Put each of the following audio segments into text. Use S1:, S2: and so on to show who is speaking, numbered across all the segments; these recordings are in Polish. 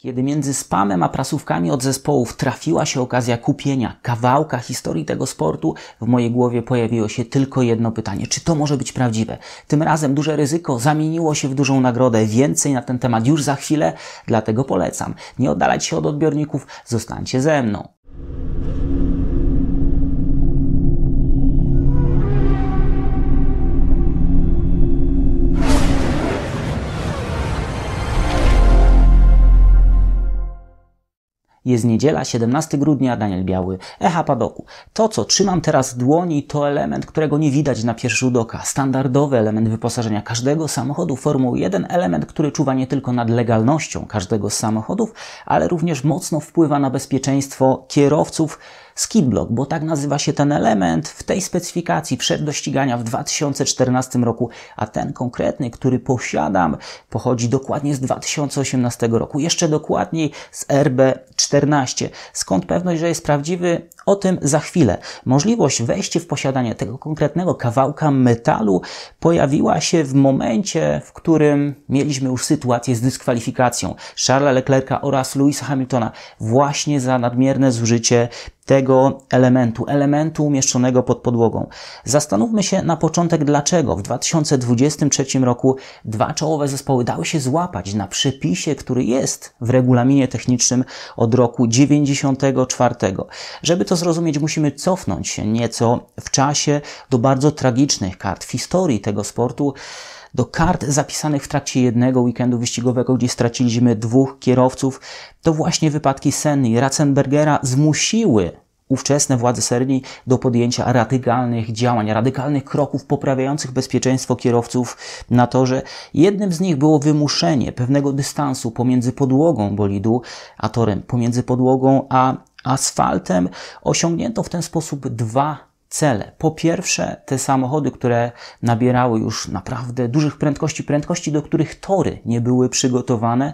S1: Kiedy między spamem a prasówkami od zespołów trafiła się okazja kupienia kawałka historii tego sportu, w mojej głowie pojawiło się tylko jedno pytanie. Czy to może być prawdziwe? Tym razem duże ryzyko zamieniło się w dużą nagrodę. Więcej na ten temat już za chwilę, dlatego polecam. Nie oddalać się od odbiorników, zostańcie ze mną. Jest niedziela, 17 grudnia, Daniel Biały, Echa Padoku. To, co trzymam teraz w dłoni, to element, którego nie widać na pierwszy rzut oka. Standardowy element wyposażenia każdego samochodu Formuły 1. Element, który czuwa nie tylko nad legalnością każdego z samochodów, ale również mocno wpływa na bezpieczeństwo kierowców. Skidblock, bo tak nazywa się ten element, w tej specyfikacji wszedł do ścigania w 2014 roku, a ten konkretny, który posiadam, pochodzi dokładnie z 2018 roku, jeszcze dokładniej z RB14. Skąd pewność, że jest prawdziwy? O tym za chwilę. Możliwość wejścia w posiadanie tego konkretnego kawałka metalu pojawiła się w momencie, w którym mieliśmy już sytuację z dyskwalifikacją Charlesa Leclerca oraz Lewisa Hamiltona właśnie za nadmierne zużycie tego elementu umieszczonego pod podłogą. Zastanówmy się na początek, dlaczego w 2023 roku dwa czołowe zespoły dały się złapać na przepisie, który jest w regulaminie technicznym od roku 94. Żeby to zrozumieć, musimy cofnąć się nieco w czasie do bardzo tragicznych kart w historii tego sportu, do kart zapisanych w trakcie jednego weekendu wyścigowego, gdzie straciliśmy dwóch kierowców. To właśnie wypadki Senny i Ratzenbergera zmusiły ówczesne władze Serbii do podjęcia radykalnych działań, radykalnych kroków poprawiających bezpieczeństwo kierowców na torze. Jednym z nich było wymuszenie pewnego dystansu pomiędzy podłogą bolidu a torem, pomiędzy podłogą a asfaltem. Osiągnięto w ten sposób dwa cele. Po pierwsze, te samochody, które nabierały już naprawdę dużych prędkości, do których tory nie były przygotowane,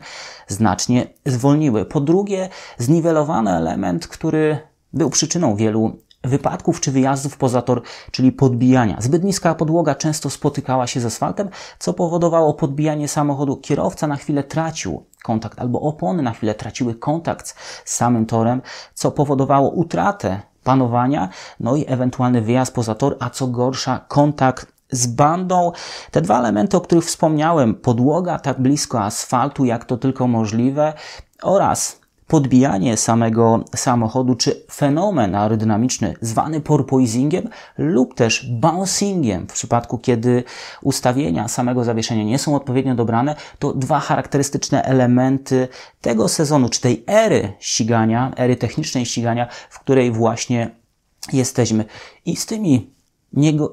S1: znacznie zwolniły. Po drugie, zniwelowano element, który był przyczyną wielu wypadków czy wyjazdów poza tor, czyli podbijania. Zbyt niska podłoga często spotykała się z asfaltem, co powodowało podbijanie samochodu. Kierowca na chwilę tracił kontakt, albo opony na chwilę traciły kontakt z samym torem, co powodowało utratę panowania, no i ewentualny wyjazd poza tor, a co gorsza, kontakt z bandą. Te dwa elementy, o których wspomniałem, podłoga tak blisko asfaltu, jak to tylko możliwe, oraz podbijanie samego samochodu, czy fenomen aerodynamiczny zwany porpoisingiem lub też bouncingiem w przypadku, kiedy ustawienia samego zawieszenia nie są odpowiednio dobrane, to dwa charakterystyczne elementy tego sezonu, czy tej ery ścigania, ery technicznej ścigania, w której właśnie jesteśmy. I z tymi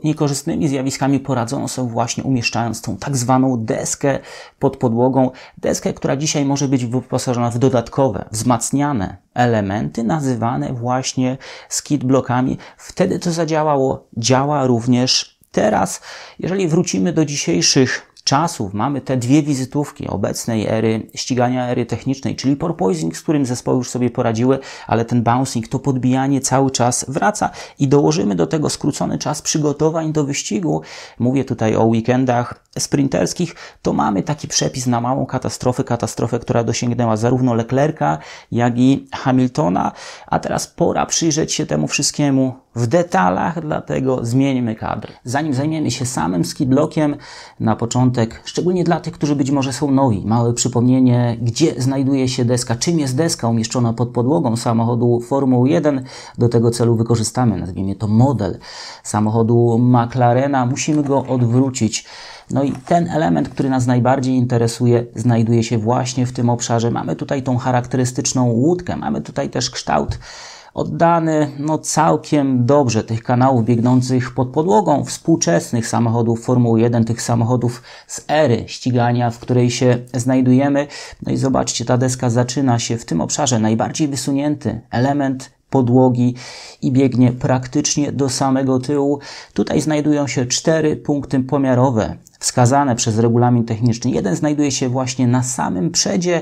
S1: niekorzystnymi zjawiskami poradzono sobie właśnie umieszczając tą tak zwaną deskę pod podłogą. Deskę, która dzisiaj może być wyposażona w dodatkowe, wzmacniane elementy nazywane właśnie skidblockami. Wtedy to zadziałało, działa również teraz. Jeżeli wrócimy do dzisiejszych czasów, mamy te dwie wizytówki obecnej ery ścigania, ery technicznej, czyli porpoising, z którym zespoły już sobie poradziły, ale ten bouncing, to podbijanie cały czas wraca i dołożymy do tego skrócony czas przygotowań do wyścigu. Mówię tutaj o weekendach sprinterskich, to mamy taki przepis na małą katastrofę, która dosięgnęła zarówno Leclerca, jak i Hamiltona, a teraz pora przyjrzeć się temu wszystkiemu w detalach, dlatego zmieńmy kadr. Zanim zajmiemy się samym skidblockiem, na początek, szczególnie dla tych, którzy być może są nowi, małe przypomnienie, gdzie znajduje się deska, czym jest deska umieszczona pod podłogą samochodu Formuły 1. Do tego celu wykorzystamy, nazwijmy to model samochodu McLarena. Musimy go odwrócić. No i ten element, który nas najbardziej interesuje, znajduje się właśnie w tym obszarze. Mamy tutaj tą charakterystyczną łódkę, mamy tutaj też kształt oddany całkiem dobrze tych kanałów biegnących pod podłogą współczesnych samochodów Formuły 1, tych samochodów z ery ścigania, w której się znajdujemy. No i zobaczcie, ta deska zaczyna się w tym obszarze, najbardziej wysunięty element podłogi i biegnie praktycznie do samego tyłu. Tutaj znajdują się 4 punkty pomiarowe wskazane przez regulamin techniczny. Jeden znajduje się właśnie na samym przedzie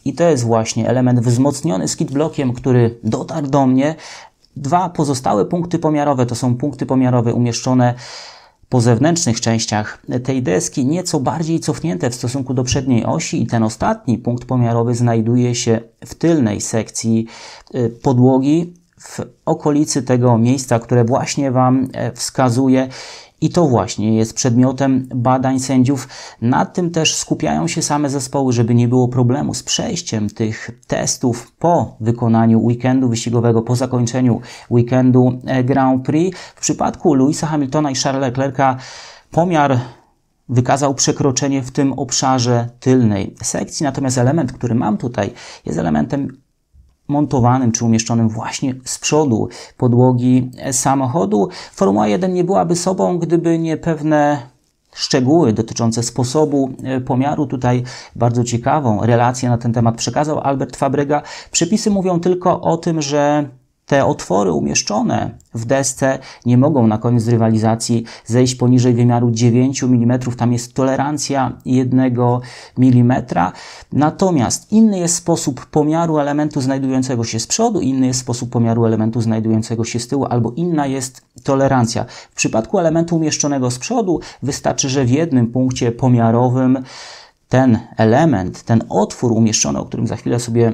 S1: i to jest właśnie element wzmocniony skidblockiem, który dotarł do mnie. 2 pozostałe punkty pomiarowe to są punkty pomiarowe umieszczone po zewnętrznych częściach tej deski nieco bardziej cofnięte w stosunku do przedniej osi i ten ostatni punkt pomiarowy znajduje się w tylnej sekcji podłogi, w okolicy tego miejsca, które właśnie Wam wskazuję. I to właśnie jest przedmiotem badań sędziów. Nad tym też skupiają się same zespoły, żeby nie było problemu z przejściem tych testów po wykonaniu weekendu wyścigowego, po zakończeniu weekendu Grand Prix. W przypadku Lewisa Hamiltona i Charlesa Leclerca pomiar wykazał przekroczenie w tym obszarze tylnej sekcji, natomiast element, który mam tutaj, jest elementem montowanym czy umieszczonym właśnie z przodu podłogi samochodu. Formuła 1 nie byłaby sobą, gdyby nie pewne szczegóły dotyczące sposobu pomiaru. Tutaj bardzo ciekawą relację na ten temat przekazał Albert Fabryga. Przepisy mówią tylko o tym, że te otwory umieszczone w desce nie mogą na koniec rywalizacji zejść poniżej wymiaru 9 mm. Tam jest tolerancja 1 mm. Natomiast inny jest sposób pomiaru elementu znajdującego się z przodu, inny jest sposób pomiaru elementu znajdującego się z tyłu, albo inna jest tolerancja. W przypadku elementu umieszczonego z przodu wystarczy, że w jednym punkcie pomiarowym ten element, ten otwór umieszczony, o którym za chwilę sobie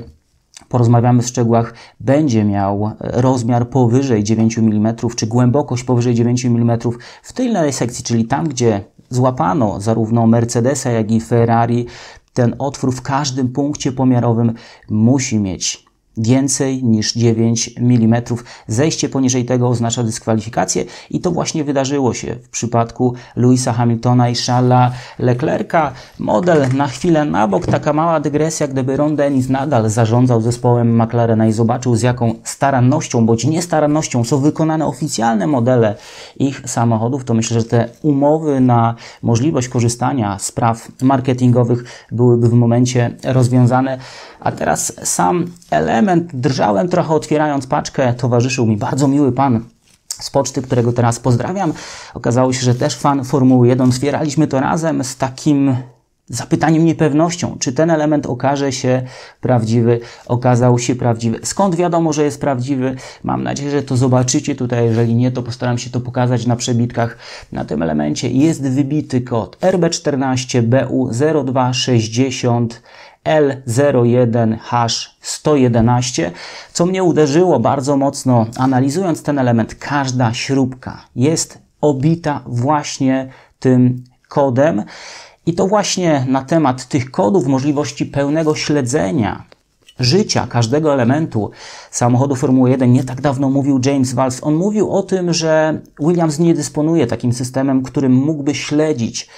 S1: porozmawiamy w szczegółach, będzie miał rozmiar powyżej 9 mm, czy głębokość powyżej 9 mm w tylnej sekcji, czyli tam, gdzie złapano zarówno Mercedesa, jak i Ferrari, ten otwór w każdym punkcie pomiarowym musi mieć więcej niż 9 mm. Zejście poniżej tego oznacza dyskwalifikację i to właśnie wydarzyło się w przypadku Lewisa Hamiltona i Charlesa Leclerca. Model na chwilę na bok, taka mała dygresja, gdyby Ron Dennis nadal zarządzał zespołem McLarena i zobaczył, z jaką starannością bądź niestarannością są wykonane oficjalne modele ich samochodów, to myślę, że te umowy na możliwość korzystania z praw marketingowych byłyby w momencie rozwiązane. A teraz sam element, drżałem trochę otwierając paczkę, towarzyszył mi bardzo miły pan z poczty, którego teraz pozdrawiam. Okazało się, że też fan Formuły 1. Otwieraliśmy to razem z takim zapytaniem, niepewnością, czy ten element okaże się prawdziwy, okazał się prawdziwy. Skąd wiadomo, że jest prawdziwy? Mam nadzieję, że to zobaczycie tutaj. Jeżeli nie, to postaram się to pokazać na przebitkach. Na tym elemencie jest wybity kod RB14BU0260 L01H111, co mnie uderzyło bardzo mocno, analizując ten element. Każda śrubka jest obita właśnie tym kodem i to właśnie na temat tych kodów, możliwości pełnego śledzenia życia każdego elementu samochodu Formuły 1 nie tak dawno mówił James Valls. On mówił o tym, że Williams nie dysponuje takim systemem, którym mógłby śledzić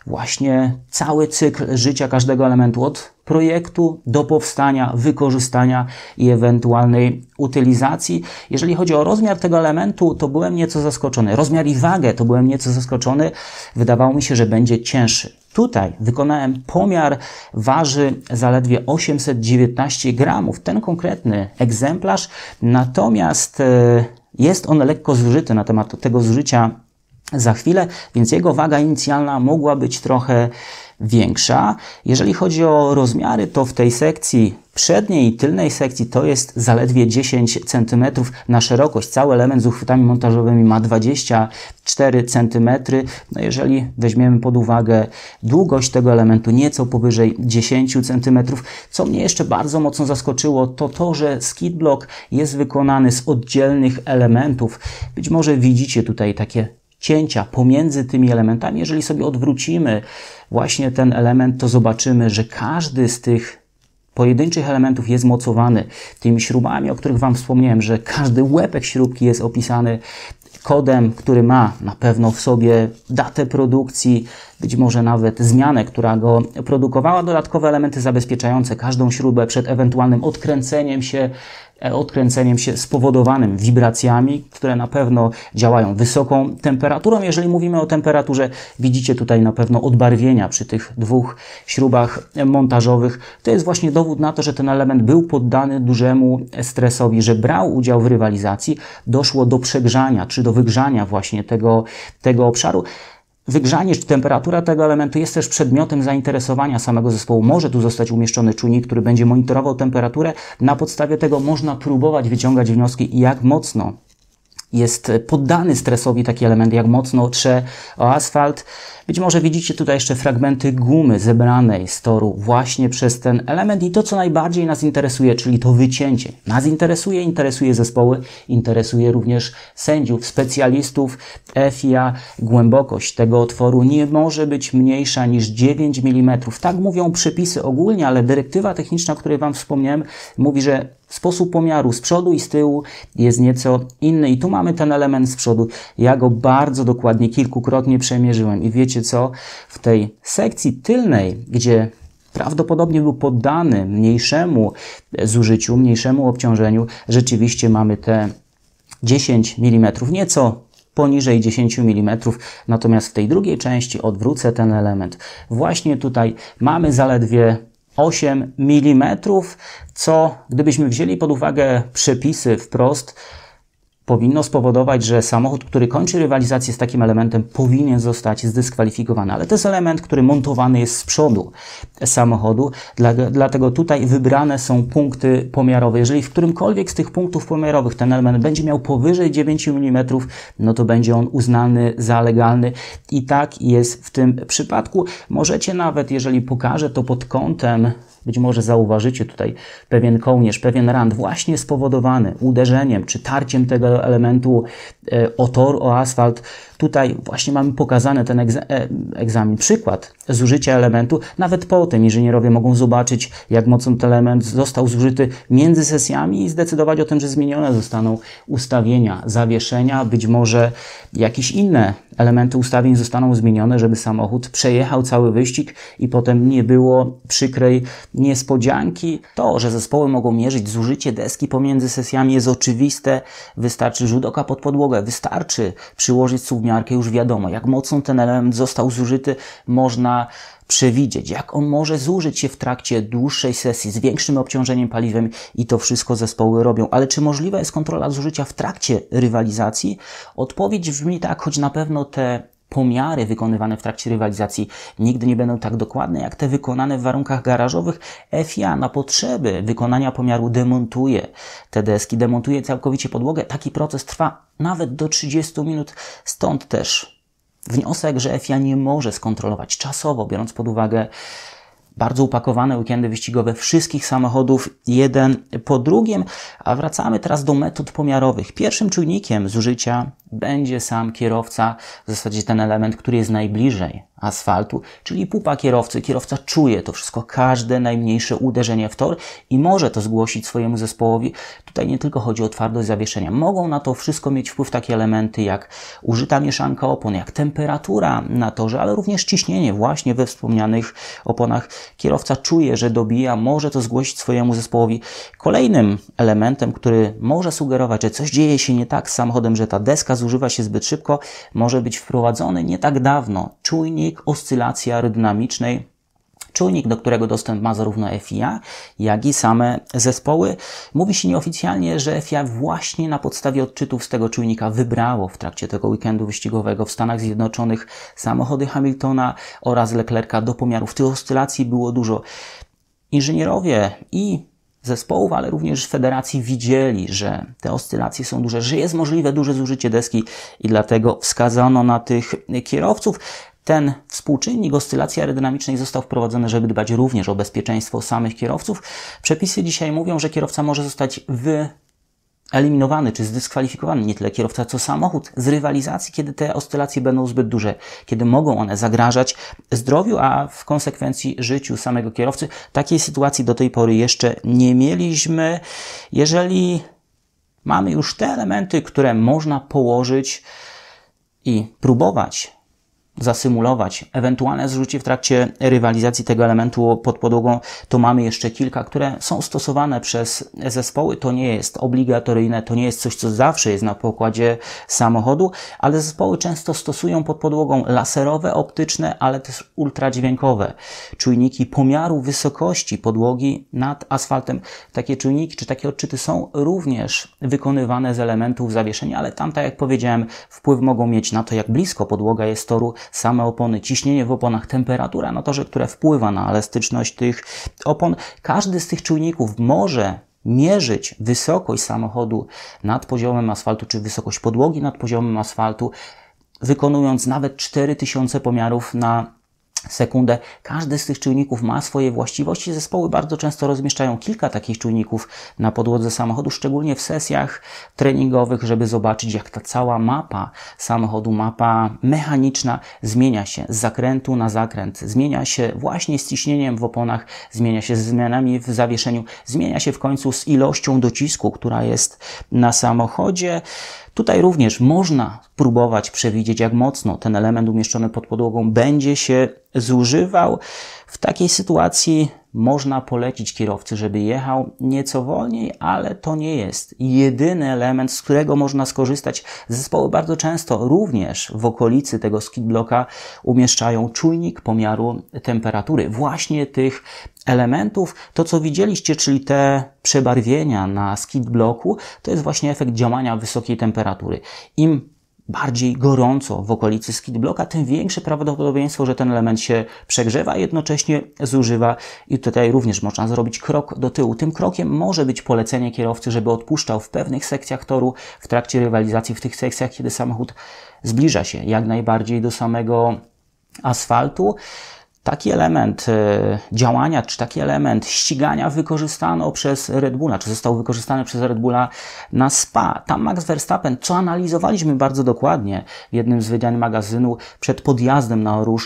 S1: właśnie cały cykl życia każdego elementu, od projektu do powstania, wykorzystania i ewentualnej utylizacji. Jeżeli chodzi o rozmiar tego elementu, to byłem nieco zaskoczony. Rozmiar i wagę to byłem nieco zaskoczony. Wydawało mi się, że będzie cięższy. Tutaj wykonałem pomiar, waży zaledwie 819 gramów. Ten konkretny egzemplarz, natomiast jest on lekko zużyty. Na temat tego zużycia za chwilę, więc jego waga inicjalna mogła być trochę większa. Jeżeli chodzi o rozmiary, to w tej sekcji przedniej i tylnej sekcji to jest zaledwie 10 cm na szerokość. Cały element z uchwytami montażowymi ma 24 cm. No jeżeli weźmiemy pod uwagę długość tego elementu nieco powyżej 10 cm, co mnie jeszcze bardzo mocno zaskoczyło, to to, że skid block jest wykonany z oddzielnych elementów. Być może widzicie tutaj takie cięcia pomiędzy tymi elementami. Jeżeli sobie odwrócimy właśnie ten element, to zobaczymy, że każdy z tych pojedynczych elementów jest mocowany tymi śrubami, o których Wam wspomniałem, że każdy łepek śrubki jest opisany kodem, który ma na pewno w sobie datę produkcji, być może nawet zmianę, która go produkowała, dodatkowe elementy zabezpieczające każdą śrubę przed ewentualnym odkręceniem się spowodowanym wibracjami, które na pewno działają wysoką temperaturą. Jeżeli mówimy o temperaturze, widzicie tutaj na pewno odbarwienia przy tych dwóch śrubach montażowych. To jest właśnie dowód na to, że ten element był poddany dużemu stresowi, że brał udział w rywalizacji. Doszło do przegrzania czy do wygrzania właśnie tego obszaru. Wygrzanie czy temperatura tego elementu jest też przedmiotem zainteresowania samego zespołu. Może tu zostać umieszczony czujnik, który będzie monitorował temperaturę. Na podstawie tego można próbować wyciągać wnioski, jak mocno jest poddany stresowi taki element, jak mocno trze o asfalt. Być może widzicie tutaj jeszcze fragmenty gumy zebranej z toru właśnie przez ten element i to, co najbardziej nas interesuje, czyli to wycięcie. Nas interesuje zespoły, interesuje również sędziów, specjalistów FIA. Głębokość tego otworu nie może być mniejsza niż 9 mm. Tak mówią przepisy ogólnie, ale dyrektywa techniczna, o której Wam wspomniałem, mówi, że sposób pomiaru z przodu i z tyłu jest nieco inny. I tu mamy ten element z przodu. Ja go bardzo dokładnie, kilkukrotnie przemierzyłem. I wiecie co? W tej sekcji tylnej, gdzie prawdopodobnie był poddany mniejszemu zużyciu, mniejszemu obciążeniu, rzeczywiście mamy te 10 mm, nieco poniżej 10 mm, natomiast w tej drugiej części odwrócę ten element. Właśnie tutaj mamy zaledwie 8 mm, co gdybyśmy wzięli pod uwagę przepisy wprost, powinno spowodować, że samochód, który kończy rywalizację z takim elementem, powinien zostać zdyskwalifikowany. Ale to jest element, który montowany jest z przodu samochodu, dlatego tutaj wybrane są punkty pomiarowe. Jeżeli w którymkolwiek z tych punktów pomiarowych ten element będzie miał powyżej 9 mm, no to będzie on uznany za legalny i tak jest w tym przypadku. Możecie nawet, jeżeli pokażę to pod kątem, być może zauważycie tutaj pewien kołnierz, pewien rant właśnie spowodowany uderzeniem czy tarciem tego elementu o tor, o asfalt. Tutaj właśnie mamy pokazany ten przykład zużycia elementu. Nawet po tym inżynierowie mogą zobaczyć, jak mocno ten element został zużyty między sesjami i zdecydować o tym, że zmienione zostaną ustawienia zawieszenia. Być może jakieś inne elementy ustawień zostaną zmienione, żeby samochód przejechał cały wyścig i potem nie było przykrej niespodzianki. To, że zespoły mogą mierzyć zużycie deski pomiędzy sesjami jest oczywiste. Wystarczy rzut oka pod podłogę, wystarczy przyłożyć suwmiarkę, już wiadomo, jak mocno ten element został zużyty, można przewidzieć, jak on może zużyć się w trakcie dłuższej sesji z większym obciążeniem paliwem i to wszystko zespoły robią. Ale czy możliwa jest kontrola zużycia w trakcie rywalizacji? Odpowiedź brzmi tak, choć na pewno te pomiary wykonywane w trakcie rywalizacji nigdy nie będą tak dokładne, jak te wykonane w warunkach garażowych. FIA na potrzeby wykonania pomiaru demontuje te deski, demontuje całkowicie podłogę. Taki proces trwa nawet do 30 minut, stąd też wniosek, że FIA nie może skontrolować czasowo, biorąc pod uwagę bardzo upakowane weekendy wyścigowe wszystkich samochodów jeden po drugim. A wracamy teraz do metod pomiarowych. Pierwszym czujnikiem zużycia będzie sam kierowca, w zasadzie ten element, który jest najbliżej asfaltu, czyli pupa kierowcy. Kierowca czuje to wszystko, każde najmniejsze uderzenie w tor i może to zgłosić swojemu zespołowi. Tutaj nie tylko chodzi o twardość zawieszenia. Mogą na to wszystko mieć wpływ takie elementy jak użyta mieszanka opon, jak temperatura na torze, ale również ciśnienie właśnie we wspomnianych oponach. Kierowca czuje, że dobija, może to zgłosić swojemu zespołowi. Kolejnym elementem, który może sugerować, że coś dzieje się nie tak z samochodem, że ta deska zużywa się zbyt szybko, może być wprowadzony nie tak dawno czujnik oscylacji aerodynamicznej. Czujnik, do którego dostęp ma zarówno FIA, jak i same zespoły. Mówi się nieoficjalnie, że FIA właśnie na podstawie odczytów z tego czujnika wybrało w trakcie tego weekendu wyścigowego w Stanach Zjednoczonych samochody Hamiltona oraz Leclerca do pomiarów. Tych oscylacji było dużo. Inżynierowie i zespołów, ale również federacji widzieli, że te oscylacje są duże, że jest możliwe duże zużycie deski i dlatego wskazano na tych kierowców. Ten współczynnik oscylacji aerodynamicznej został wprowadzony, żeby dbać również o bezpieczeństwo samych kierowców. Przepisy dzisiaj mówią, że kierowca może zostać wyeliminowany czy zdyskwalifikowany, nie tyle kierowca, co samochód z rywalizacji, kiedy te oscylacje będą zbyt duże, kiedy mogą one zagrażać zdrowiu, a w konsekwencji życiu samego kierowcy. Takiej sytuacji do tej pory jeszcze nie mieliśmy. Jeżeli mamy już te elementy, które można położyć i próbować zasymulować ewentualne zużycie w trakcie rywalizacji tego elementu pod podłogą, to mamy jeszcze kilka, które są stosowane przez zespoły. To nie jest obligatoryjne, to nie jest coś, co zawsze jest na pokładzie samochodu, ale zespoły często stosują pod podłogą laserowe, optyczne, ale też ultradźwiękowe czujniki pomiaru wysokości podłogi nad asfaltem. Takie czujniki czy takie odczyty są również wykonywane z elementów zawieszenia, ale tam, tak jak powiedziałem, wpływ mogą mieć na to, jak blisko podłoga jest toru, same opony, ciśnienie w oponach, temperatura na torze, która wpływa na elastyczność tych opon. Każdy z tych czujników może mierzyć wysokość samochodu nad poziomem asfaltu, czy wysokość podłogi nad poziomem asfaltu, wykonując nawet 4000 pomiarów na sekundę. Każdy z tych czujników ma swoje właściwości. Zespoły bardzo często rozmieszczają kilka takich czujników na podłodze samochodu, szczególnie w sesjach treningowych, żeby zobaczyć, jak ta cała mapa samochodu, mapa mechaniczna zmienia się z zakrętu na zakręt, zmienia się właśnie z ciśnieniem w oponach, zmienia się z zmianami w zawieszeniu, zmienia się w końcu z ilością docisku, która jest na samochodzie. Tutaj również można próbować przewidzieć, jak mocno ten element umieszczony pod podłogą będzie się zużywał. W takiej sytuacji można polecić kierowcy, żeby jechał nieco wolniej, ale to nie jest jedyny element, z którego można skorzystać. Zespoły bardzo często również w okolicy tego skidblocka umieszczają czujnik pomiaru temperatury. Właśnie tych elementów, to co widzieliście, czyli te przebarwienia na skidblocku, to jest właśnie efekt działania wysokiej temperatury. Im bardziej gorąco w okolicy skidblocka, tym większe prawdopodobieństwo, że ten element się przegrzewa, a jednocześnie zużywa. I tutaj również można zrobić krok do tyłu. Tym krokiem może być polecenie kierowcy, żeby odpuszczał w pewnych sekcjach toru w trakcie rywalizacji, w tych sekcjach, kiedy samochód zbliża się jak najbardziej do samego asfaltu. Taki element działania, czy taki element ścigania wykorzystano przez Red Bulla, czy został wykorzystany przez Red Bulla na Spa. Tam Max Verstappen, co analizowaliśmy bardzo dokładnie w jednym z wydań magazynu przed podjazdem na Rouge,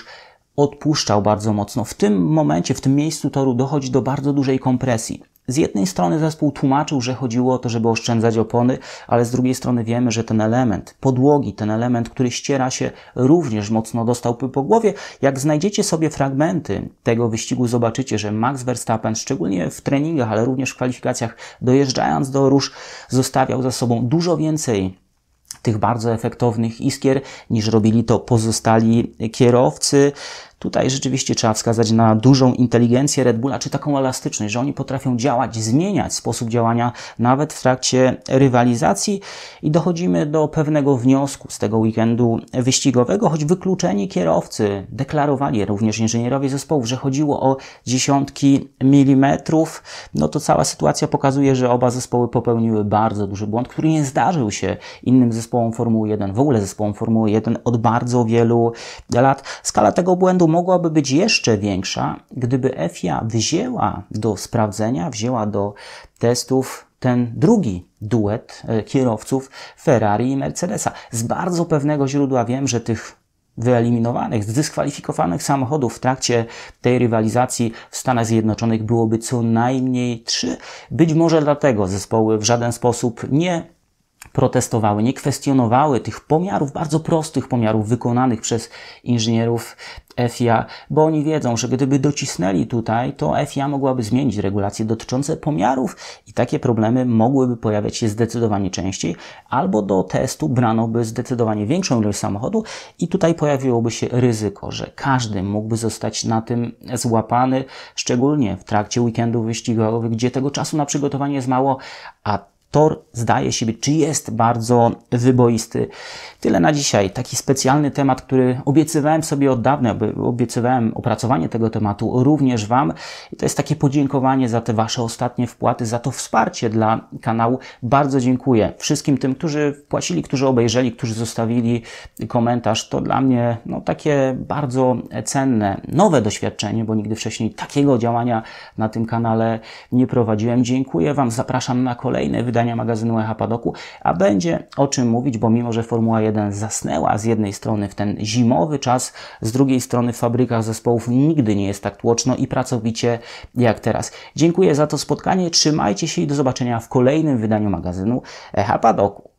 S1: odpuszczał bardzo mocno. W tym momencie, w tym miejscu toru dochodzi do bardzo dużej kompresji. Z jednej strony zespół tłumaczył, że chodziło o to, żeby oszczędzać opony, ale z drugiej strony wiemy, że ten element podłogi, ten element, który ściera się, również mocno dostał po głowie. Jak znajdziecie sobie fragmenty tego wyścigu, zobaczycie, że Max Verstappen, szczególnie w treningach, ale również w kwalifikacjach, dojeżdżając do Rouge, zostawiał za sobą dużo więcej tych bardzo efektownych iskier, niż robili to pozostali kierowcy. Tutaj rzeczywiście trzeba wskazać na dużą inteligencję Red Bulla, czy taką elastyczność, że oni potrafią działać, zmieniać sposób działania nawet w trakcie rywalizacji i dochodzimy do pewnego wniosku z tego weekendu wyścigowego, choć wykluczeni kierowcy deklarowali, również inżynierowie zespołów, że chodziło o dziesiątki milimetrów, no to cała sytuacja pokazuje, że oba zespoły popełniły bardzo duży błąd, który nie zdarzył się innym zespołom Formuły 1, w ogóle zespołom Formuły 1 od bardzo wielu lat. Skala tego błędu mogłaby być jeszcze większa, gdyby FIA wzięła do sprawdzenia, wzięła do testów ten drugi duet kierowców Ferrari i Mercedesa. Z bardzo pewnego źródła wiem, że tych wyeliminowanych, zdyskwalifikowanych samochodów w trakcie tej rywalizacji w Stanach Zjednoczonych byłoby co najmniej 3. Być może dlatego zespoły w żaden sposób nie protestowały, nie kwestionowały tych pomiarów, bardzo prostych pomiarów wykonanych przez inżynierów FIA, bo oni wiedzą, że gdyby docisnęli tutaj, to FIA mogłaby zmienić regulacje dotyczące pomiarów i takie problemy mogłyby pojawiać się zdecydowanie częściej, albo do testu brano by zdecydowanie większą ilość samochodu i tutaj pojawiłoby się ryzyko, że każdy mógłby zostać na tym złapany, szczególnie w trakcie weekendów wyścigowych, gdzie tego czasu na przygotowanie jest mało, a tor zdaje się być, czy jest bardzo wyboisty. Tyle na dzisiaj. Taki specjalny temat, który obiecywałem sobie od dawna, obiecywałem opracowanie tego tematu również Wam. I to jest takie podziękowanie za te Wasze ostatnie wpłaty, za to wsparcie dla kanału. Bardzo dziękuję wszystkim tym, którzy wpłacili, którzy obejrzeli, którzy zostawili komentarz. To dla mnie takie bardzo cenne, nowe doświadczenie, bo nigdy wcześniej takiego działania na tym kanale nie prowadziłem. Dziękuję Wam, zapraszam na kolejne wydania magazynu Echa Padoku, a będzie o czym mówić, bo mimo, że Formuła 1 zasnęła z jednej strony w ten zimowy czas, z drugiej strony w fabrykach zespołów nigdy nie jest tak tłoczno i pracowicie jak teraz. Dziękuję za to spotkanie, trzymajcie się i do zobaczenia w kolejnym wydaniu magazynu Echa Padoku.